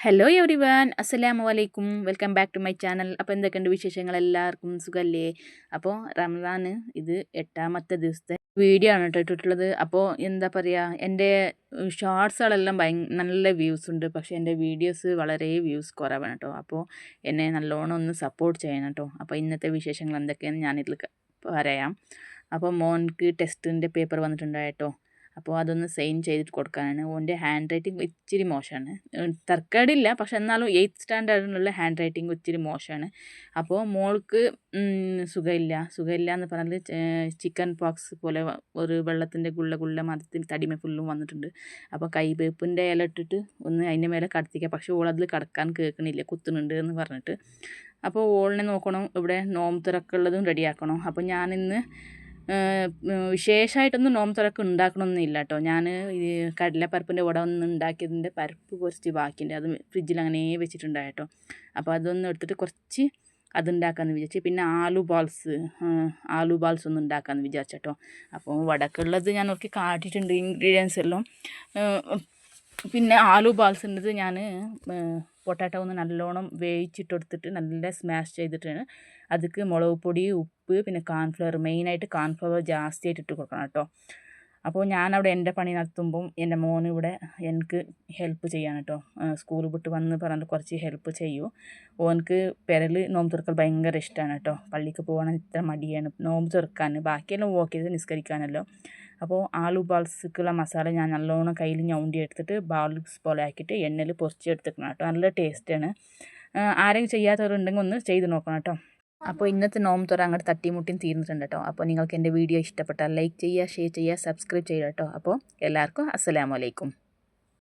Hello every one, അസ്സലാമു അലൈക്കും. Welcome back to my channel. അപ്പോൾ എന്തൊക്കെയുണ്ട് വിശേഷങ്ങൾ? എല്ലാവർക്കും സുഖമല്ലേ? അപ്പോൾ റമദാൻ ഇത് 8ാമത്തെ ദിവസത്തെ വീഡിയോ ആണ് കേട്ടോ ഇട്ടിട്ടുള്ളത്. അപ്പോൾ എന്താ പറയുക, എൻ്റെ ഷോർട്സുകളെല്ലാം നല്ല വ്യൂസ് ഉണ്ട്, പക്ഷേ എൻ്റെ വീഡിയോസ് വളരെ വ്യൂസ് കുറവാണ് കേട്ടോ. അപ്പോൾ എന്നെ നല്ലോണം ഒന്ന് സപ്പോർട്ട് ചെയ്യണം കേട്ടോ. അപ്പോൾ ഇന്നത്തെ വിശേഷങ്ങൾ എന്തൊക്കെയാണെന്ന് ഞാനിതിൽ പറയാം. അപ്പോൾ മോൻക്ക് ടെസ്റ്റിൻ്റെ പേപ്പർ വന്നിട്ടുണ്ടായിട്ടോ. അപ്പോൾ അതൊന്ന് സൈൻ ചെയ്തിട്ട് കൊടുക്കാനാണ്. ഓൻ്റെ ഹാൻഡ് റൈറ്റിംഗ് ഇച്ചിരി മോശമാണ്. തർക്കേടില്ല, പക്ഷെ എന്നാലും 8th സ്റ്റാൻഡേർഡിനുള്ള ഹാൻഡ് റൈറ്റിംഗ് ഇച്ചിരി മോശമാണ്. അപ്പോൾ മോൾക്ക് സുഖമില്ല എന്ന് പറഞ്ഞാൽ ചിക്കൻ പോക്സ് പോലെ ഒരു വെള്ളത്തിൻ്റെ ഗുള്ള മതത്തിൽ തടിമ ഫുള്ളും വന്നിട്ടുണ്ട്. അപ്പോൾ കൈവേപ്പിൻ്റെ ഇല ഇട്ടിട്ട് ഒന്ന് അതിൻ്റെ മേലെ കടത്തിക്കുക, പക്ഷേ ഓളതിൽ കടക്കാൻ കേൾക്കണില്ല, കുത്തുന്നുണ്ട് എന്ന് പറഞ്ഞിട്ട്. അപ്പോൾ ഓളിനെ നോക്കണം, ഇവിടെ നോമ്പ് തുറക്കുള്ളതും റെഡിയാക്കണം. അപ്പോൾ ഞാനിന്ന് വിശേഷമായിട്ടൊന്നും നോമ്പ് തുറക്ക് ഉണ്ടാക്കണമെന്നില്ല കേട്ടോ. ഞാൻ ഈ കടലപ്പരിപ്പിൻ്റെ കൂടെ ഒന്ന് ഉണ്ടാക്കിയതിൻ്റെ പരിപ്പ് കുറച്ച് ബാക്കിയുണ്ട്, അത് ഫ്രിഡ്ജിൽ അങ്ങനെ വെച്ചിട്ടുണ്ടായി കേട്ടോ. അപ്പോൾ അതൊന്ന് എടുത്തിട്ട് കുറച്ച് അതുണ്ടാക്കാമെന്ന് വിചാരിച്ചു. പിന്നെ ആലു ബാൾസ് ഒന്ന് ഉണ്ടാക്കാമെന്ന് വിചാരിച്ചു കേട്ടോ. അപ്പോൾ വടക്കുള്ളത് ഞാൻ നോക്കി കാട്ടിയിട്ടുണ്ട് ഇൻഗ്രീഡിയൻസ് എല്ലാം. പിന്നെ ആലു ബാൾസ് ഉള്ളത് ഞാൻ പൊട്ടാറ്റോ ഒന്ന് നല്ലോണം വേവിച്ചിട്ടെടുത്തിട്ട് നല്ല സ്മാഷ് ചെയ്തിട്ടാണ് അതിക്ക് മുളക് പൊടി, ഉപ്പ്, പിന്നെ കോൺഫ്ലവർ, മെയിനായിട്ട് കോൺഫ്ലവർ ജാസ്തിയായിട്ട് ഇട്ട് കൊടുക്കണം കേട്ടോ. അപ്പോൾ ഞാനവിടെ എൻ്റെ പണി നടത്തുമ്പം എൻ്റെ മോന് ഇവിടെ എനിക്ക് ഹെൽപ്പ് ചെയ്യാൻ കേട്ടോ. സ്കൂൾ വിട്ട് വന്ന് പറഞ്ഞാൽ കുറച്ച് ഹെൽപ്പ് ചെയ്യൂ. ഓനക്ക് പെരൽ നോമ്പ് തുറക്കൽ ഭയങ്കര ഇഷ്ടമാണ് കേട്ടോ. പള്ളിക്ക് പോകണം ഇത്ര മടിയാണ് നോമ്പ് തുറക്കാൻ, ബാക്കിയെല്ലാം ചെയ്ത് നിസ്കരിക്കാനല്ലോ. അപ്പോൾ ആലു ബാൾസിക്കുള്ള മസാല ഞാൻ നല്ലോണം കയ്യിൽ ഞൗണ്ടി എടുത്തിട്ട് ബാൾസ് പോലെ ആക്കിയിട്ട് എണ്ണയിൽ പൊരിച്ചെടുത്തിക്കണം കേട്ടോ. നല്ല ടേസ്റ്റാണ്. ആരെങ്കിലും ചെയ്യാത്തവരുണ്ടെങ്കിൽ ഒന്ന് ചെയ്ത് നോക്കണം കേട്ടോ. അപ്പോൾ ഇന്നത്തെ നോമ്പ് തുറ അങ്ങോട്ട് തട്ടിമുട്ടിയും തീർന്നിട്ടുണ്ട് കേട്ടോ. അപ്പോൾ നിങ്ങൾക്ക് എൻ്റെ വീഡിയോ ഇഷ്ടപ്പെട്ടാൽ ലൈക്ക് ചെയ്യുക, ഷെയർ ചെയ്യുക, സബ്സ്ക്രൈബ് ചെയ്യുക കേട്ടോ. അപ്പോൾ എല്ലാവർക്കും അസ്സലാമു അലൈക്കും.